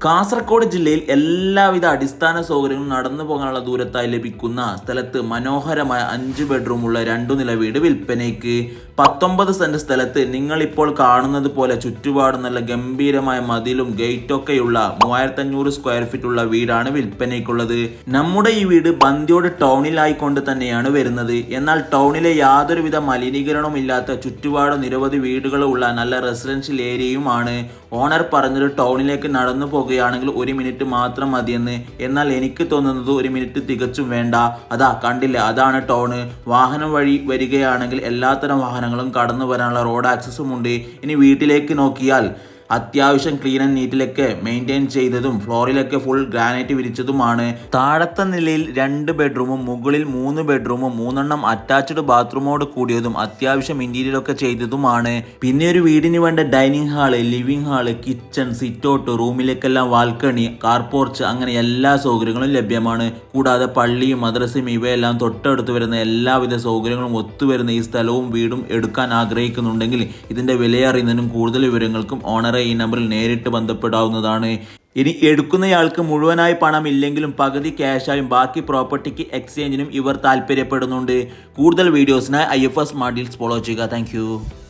കാസർഗോഡ് ജില്ലയിൽ എല്ലാവിധ അടിസ്ഥാന സൗകര്യങ്ങളും നടന്നു പോകാനുള്ള ദൂരത്തായി ലഭിക്കുന്ന സ്ഥലത്ത് മനോഹരമായ 5 ബെഡ്റൂമുള്ള 2 നില വീട് വിൽപ്പനയ്ക്ക്. 19 സെന്റ് സ്ഥലത്ത് നിങ്ങളിപ്പോൾ കാണുന്നത് പോലെ ചുറ്റുപാട് നല്ല ഗംഭീരമായ മതിലും ഗേറ്റൊക്കെയുള്ള 3500 സ്ക്വയർ ഫീറ്റ് ഉള്ള വീടാണ് വിൽപ്പനയ്ക്കുള്ളത്. നമ്മുടെ ഈ വീട് ബന്ദിയോട് ടൗണിലായിക്കൊണ്ട് തന്നെയാണ് വരുന്നത്. എന്നാൽ ടൗണിലെ യാതൊരുവിധ മലിനീകരണവും ഇല്ലാത്ത ചുറ്റുപാട് നിരവധി വീടുകളുള്ള നല്ല റെസിഡൻഷ്യൽ ഏരിയയുമാണ്. ഓണർ പറഞ്ഞത് ടൗണിലേക്ക് നടന്നു പോകുകയാണെങ്കിൽ 1 മിനിറ്റ് മാത്രം മതിയെന്ന്. എന്നാൽ എനിക്ക് തോന്നുന്നത് 1 മിനിറ്റ് തികച്ചും വേണ്ട. അതാ കണ്ടില്ല, അതാണ് ടൗണ്. വാഹനം വഴി വരികയാണെങ്കിൽ എല്ലാത്തരം വാഹനങ്ങളും കടന്നു വരാനുള്ള റോഡ് ആക്സസും ഉണ്ട്. ഇനി വീട്ടിലേക്ക് നോക്കിയാൽ അത്യാവശ്യം ക്ലീൻ ആൻഡ് നീറ്റിലൊക്കെ മെയിൻറ്റെയിൻ ചെയ്തതും ഫ്ലോറിലൊക്കെ ഫുൾ ഗ്രാനൈറ്റ് വിരിച്ചതുമാണ്. താഴത്തെ നിലയിൽ 2 ബെഡ്റൂമും മുകളിൽ 3 ബെഡ്റൂമും 3 അറ്റാച്ച്ഡ് ബാത്റൂമോട് കൂടിയതും അത്യാവശ്യം ഇന്റീരിയറൊക്കെ ചെയ്തതുമാണ്. പിന്നെ ഒരു വീടിന് വേണ്ട dining hall, living hall, kitchen, sitout, റൂമിലേക്കെല്ലാം വാൽക്കണി, കാർ പോർച്ച്, അങ്ങനെ എല്ലാ സൗകര്യങ്ങളും ലഭ്യമാണ്. കൂടാതെ പള്ളിയും മദ്രസയും ഇവയെല്ലാം തൊട്ടടുത്ത് വരുന്ന എല്ലാവിധ സൗകര്യങ്ങളും ഒത്തുവരുന്ന ഈ സ്ഥലവും വീടും എടുക്കാൻ ആഗ്രഹിക്കുന്നുണ്ടെങ്കിൽ ഇതിന്റെ വിലയറിയുന്നതിനും കൂടുതൽ വിവരങ്ങൾക്കും ഓണറെ ഈ നമ്പറിൽ നേരിട്ട് ബന്ധപ്പെടാവുന്നതാണ്. ഇനി എടുക്കുന്നയാൾക്ക് മുഴുവനായി പണം ഇല്ലെങ്കിലും പകുതി ക്യാഷായും ബാക്കി പ്രോപ്പർട്ടിക്ക് എക്സ്ചേഞ്ചിനും ഇവർ താല്പര്യപ്പെടുന്നുണ്ട്. കൂടുതൽ വീഡിയോസിനായി IFS സ്മാർട്ട് ഡീൽസ് ഫോളോ ചെയ്യുക. താങ്ക്